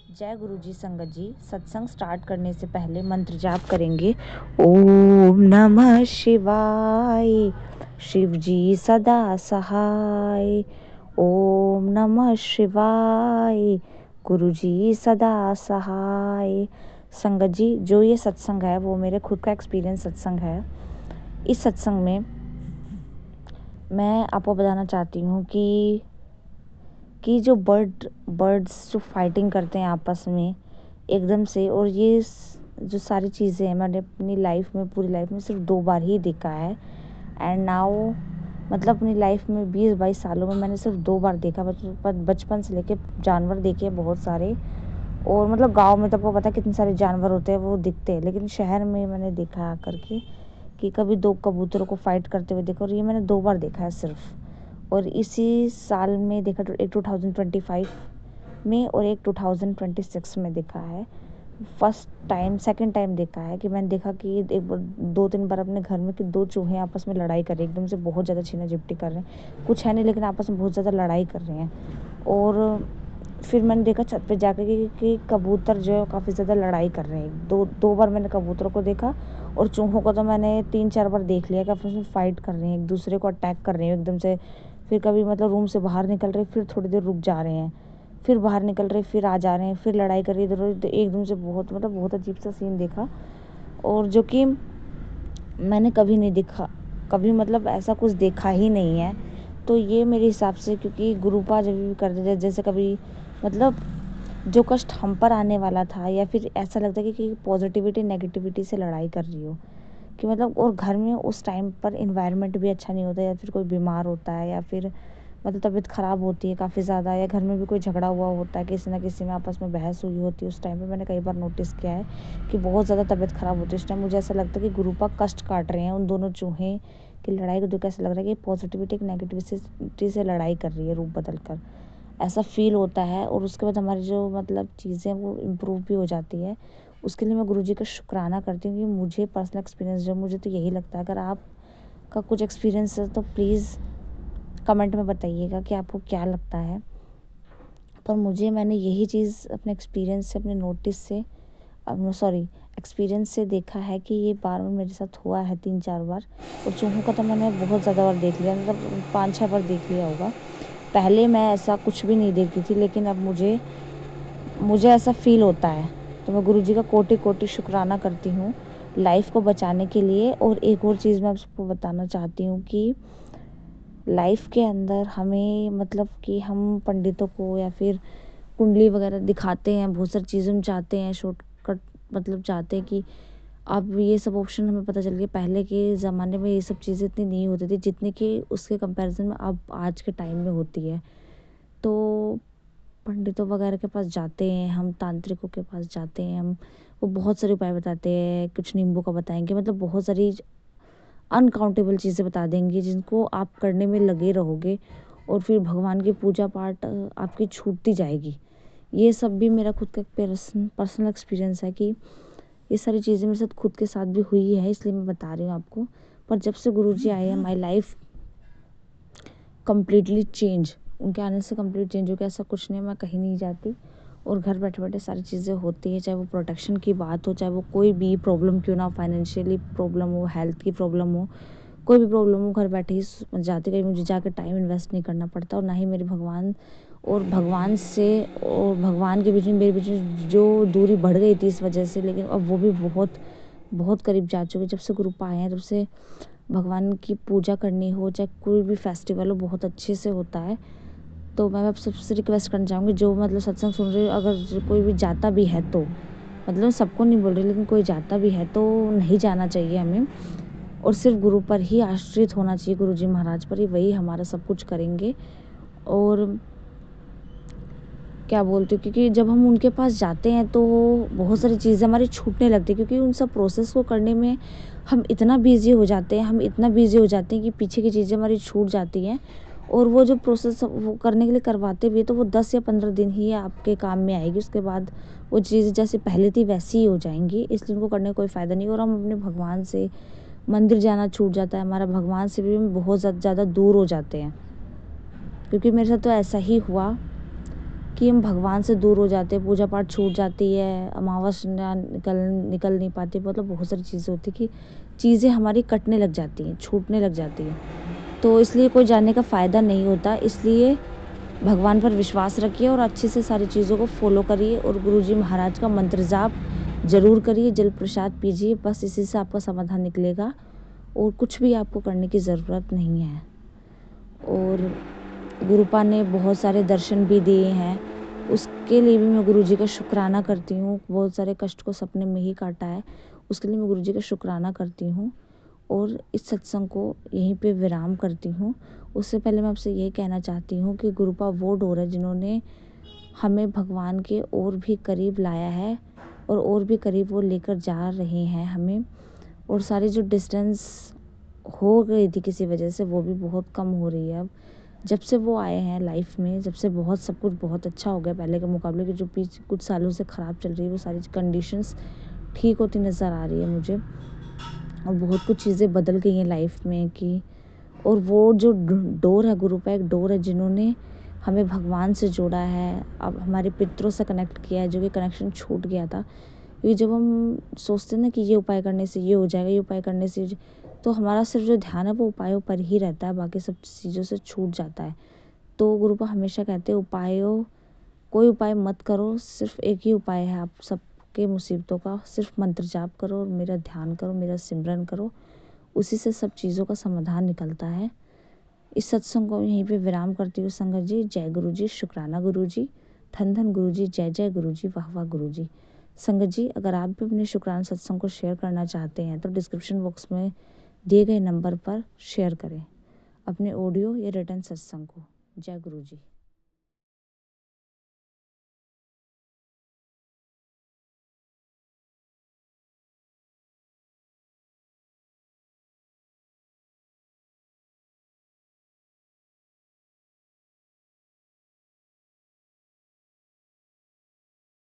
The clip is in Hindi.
जय गुरु जी। संगत जी, सत्संग स्टार्ट करने से पहले मंत्र जाप करेंगे। ओम नमः शिवाय, शिव जी सदा सहाय। ओम नमः शिवाय, गुरु जी सदा सहाय। संगत जी, जो ये सत्संग है वो मेरे खुद का एक्सपीरियंस सत्संग है। इस सत्संग में मैं आपको बताना चाहती हूँ कि जो बर्ड्स जो फाइटिंग करते हैं आपस में एकदम से, और ये जो सारी चीज़ें हैं मैंने अपनी लाइफ में, पूरी लाइफ में सिर्फ 2 बार ही देखा है। एंड नाउ मतलब अपनी लाइफ में 20-22 सालों में मैंने सिर्फ 2 बार देखा। बचपन से लेके जानवर देखे हैं बहुत सारे, और मतलब गांव में तो आपको पता है कितने सारे जानवर होते हैं, वो दिखते हैं। लेकिन शहर में मैंने देखा आकर के कि कभी 2 कबूतरों को फाइट करते हुए देखा, और ये मैंने 2 बार देखा है सिर्फ। और इसी साल में देखा, एक 2025 में और एक 2026 में देखा है। सेकंड टाइम देखा है कि मैंने देखा कि एक बार 2-3 बार अपने घर में कि 2 चूहे आपस में लड़ाई कर रहे हैं, एकदम से बहुत ज़्यादा छीना झपटी कर रहे हैं। कुछ है नहीं, लेकिन आपस में बहुत ज़्यादा लड़ाई कर रहे हैं। और फिर मैंने देखा छत पे जाकर कि कबूतर जो है काफ़ी ज़्यादा लड़ाई कर रहे हैं। दो बार मैंने कबूतरों को देखा, और चूहों को तो मैंने 3-4 बार देख लिया कि आपस में फाइट कर रहे हैं, एक दूसरे को अटैक कर रहे हैं एकदम से। फिर कभी मतलब रूम से बाहर निकल रहे, फिर थोड़ी देर रुक जा रहे हैं, फिर बाहर निकल रहे, फिर आ जा रहे हैं, फिर लड़ाई कर रही इधर उधर। एकदम से बहुत अजीब सा सीन देखा, और जो कि मैंने कभी नहीं देखा, कभी मतलब ऐसा कुछ देखा ही नहीं है। तो ये मेरे हिसाब से, क्योंकि गुरुपा जब भी कर देते, जैसे कभी मतलब जो कष्ट हम पर आने वाला था, या फिर ऐसा लगता है कि पॉजिटिविटी नेगेटिविटी से लड़ाई कर रही हो, कि मतलब और घर में उस टाइम पर इन्वायरमेंट भी अच्छा नहीं होता, या फिर कोई बीमार होता है, या फिर मतलब तबीयत ख़राब होती है काफ़ी ज़्यादा, या घर में भी कोई झगड़ा हुआ होता है, किसी ना किसी में आपस में बहस हुई होती है। उस टाइम पे मैंने कई बार नोटिस किया है कि बहुत ज़्यादा तबीयत ख़राब होती है। उस टाइम मुझे ऐसा लगता है कि गुरुपा कष्ट काट रहे हैं उन दोनों चूहे की लड़ाई को देख, ऐसा लग रहा है कि पॉजिटिविटी एक नेगेटिविटी से लड़ाई कर रही है रूप बदल कर, ऐसा फील होता है। और उसके बाद हमारी जो मतलब चीज़ें वो इम्प्रूव भी हो जाती है। उसके लिए मैं गुरुजी का शुक्राना करती हूँ कि मुझे पर्सनल एक्सपीरियंस जो, मुझे तो यही लगता है, अगर आपका कुछ एक्सपीरियंस है तो प्लीज़ कमेंट में बताइएगा कि आपको क्या लगता है। पर मैंने यही चीज़ अपने एक्सपीरियंस से, अपने नोटिस से, एक्सपीरियंस से देखा है कि ये बार बार मेरे साथ हुआ है 3-4 बार। और चूहों का तो मैंने बहुत ज़्यादा बार देख लिया, मतलब 5-6 बार देख लिया होगा। पहले मैं ऐसा कुछ भी नहीं देखती थी, लेकिन अब मुझे ऐसा फील होता है। तो मैं गुरुजी का कोटि कोटि शुक्राना करती हूँ लाइफ को बचाने के लिए। और एक और चीज़ मैं आपको बताना चाहती हूँ कि लाइफ के अंदर हमें मतलब कि हम पंडितों को या फिर कुंडली वगैरह दिखाते हैं, बहुत सारी चीज़ें हम चाहते हैं शॉर्टकट, मतलब चाहते हैं कि अब ये सब ऑप्शन हमें पता चल गया। पहले के ज़माने में ये सब चीज़ें इतनी नहीं होती थी जितनी कि उसके कंपैरिजन में अब आज के टाइम में होती है। तो पंडितों वगैरह के पास जाते हैं हम, तांत्रिकों के पास जाते हैं हम, वो बहुत सारे उपाय बताते हैं, कुछ नींबू का बताएंगे, मतलब बहुत सारी अनकाउंटेबल चीज़ें बता देंगे जिनको आप करने में लगे रहोगे, और फिर भगवान की पूजा पाठ आपकी छूटती जाएगी। ये सब भी मेरा खुद का पर्सनल एक्सपीरियंस है कि ये सारी चीज़ें मेरे साथ खुद के साथ भी हुई है, इसलिए मैं बता रही हूँ आपको। पर जब से गुरुजी आए हैं, माय लाइफ कम्प्लीटली चेंज, उनके आने से कंप्लीट चेंज हो गया। ऐसा कुछ नहीं, मैं कहीं नहीं जाती और घर बैठे बैठे सारी चीज़ें होती है, चाहे वो प्रोटेक्शन की बात हो, चाहे वो कोई भी प्रॉब्लम क्यों ना हो, फाइनेंशियली प्रॉब्लम हो, हेल्थ की प्रॉब्लम हो, कोई भी प्रॉब्लम हो, घर बैठे ही जाती। कहीं मुझे जाकर टाइम इन्वेस्ट नहीं करना पड़ता, और ना ही मेरे भगवान से और भगवान के बीच में, मेरे बीच में जो दूरी बढ़ गई थी इस वजह से, लेकिन अब वो भी बहुत बहुत करीब जा चुके। जब से ग्रुप आए हैं तब से भगवान की पूजा करनी हो, चाहे कोई भी फेस्टिवल हो, बहुत अच्छे से होता है। तो मैं आप सबसे रिक्वेस्ट करना चाहूँगी, जो मतलब सत्संग सुन रहे हो, अगर कोई भी जाता भी है तो, मतलब सबको नहीं बोल रही, लेकिन कोई जाता भी है तो नहीं जाना चाहिए हमें, और सिर्फ गुरु पर ही आश्रित होना चाहिए, गुरु जी महाराज पर ही, वही हमारा सब कुछ करेंगे। और क्या बोलते हो, क्योंकि जब हम उनके पास जाते हैं तो बहुत सारी चीज़ें हमारी छूटने लगती है, क्योंकि उन सब प्रोसेस को करने में हम इतना बिजी हो जाते हैं, कि पीछे की चीज़ें हमारी छूट जाती हैं। और वो जो प्रोसेस वो करने के लिए करवाते भी है, तो वो 10 या 15 दिन ही आपके काम में आएगी, उसके बाद वो चीज़ें जैसे पहले थी वैसी ही हो जाएंगी, इसलिए उनको करने का कोई फ़ायदा नहीं। और हम अपने भगवान से, मंदिर जाना छूट जाता है हमारा, भगवान से भी हम बहुत ज़्यादा दूर हो जाते हैं। क्योंकि मेरे साथ तो ऐसा ही हुआ कि हम भगवान से दूर हो जाते हैं, पूजा पाठ छूट जाती है, अमावस्या निकल नहीं पाती, मतलब बहुत सारी चीज़ें होती कि चीज़ें हमारी कटने लग जाती हैं, छूटने लग जाती हैं। तो इसलिए कोई जानने का फ़ायदा नहीं होता। इसलिए भगवान पर विश्वास रखिए और अच्छे से सारी चीज़ों को फॉलो करिए और गुरुजी महाराज का मंत्र जाप ज़रूर करिए, जल प्रसाद पीजिए, बस इसी से आपका समाधान निकलेगा और कुछ भी आपको करने की ज़रूरत नहीं है। और गुरुपा ने बहुत सारे दर्शन भी दिए हैं, उसके लिए भी मैं गुरुजी का शुक्राना करती हूँ। बहुत सारे कष्ट को सपने में ही काटा है, उसके लिए मैं गुरुजी का शुक्राना करती हूँ और इस सत्संग को यहीं पे विराम करती हूँ। उससे पहले मैं आपसे ये कहना चाहती हूँ कि गुरुपा वो डोर है जिन्होंने हमें भगवान के और भी करीब लाया है और भी करीब वो लेकर जा रहे हैं हमें। और सारी जो डिस्टेंस हो गई थी किसी वजह से, वो भी बहुत कम हो रही है अब। जब से वो आए हैं लाइफ में, जब से बहुत सब कुछ बहुत अच्छा हो गया पहले के मुकाबले, कि जो पीछे कुछ सालों से ख़राब चल रही है वो सारी कंडीशंस ठीक होती नज़र आ रही है मुझे और बहुत कुछ चीज़ें बदल गई हैं लाइफ में कि। और वो जो डोर है, गुरुपा एक डोर है जिन्होंने हमें भगवान से जोड़ा है, अब हमारे पितरों से कनेक्ट किया है, जो कि कनेक्शन छूट गया था। क्योंकि जब हम सोचते हैं ना कि ये उपाय करने से ये हो जाएगा, ये उपाय करने से तो हमारा सिर्फ जो ध्यान है वो उपायों पर ही रहता है, बाकी सब चीज़ों से छूट जाता है। तो गुरुपा हमेशा कहते हैं कोई उपाय मत करो, सिर्फ एक ही उपाय है आप सबके मुसीबतों का, सिर्फ मंत्र जाप करो और मेरा ध्यान करो, मेरा सिमरन करो, उसी से सब चीज़ों का समाधान निकलता है। इस सत्संग को यहीं पे विराम करती हूँ संगत जी। जय गुरु जी, शुक्राना गुरु जी, धन धन गुरु जी, जय जय गुरु जी, वाह वाह गुरु जी। संगत जी, अगर आप भी अपने शुक्राना सत्संग को शेयर करना चाहते हैं तो डिस्क्रिप्शन बॉक्स में दिए गए नंबर पर शेयर करें अपने ऑडियो या रिटर्न सत्संग को। जय गुरु जी।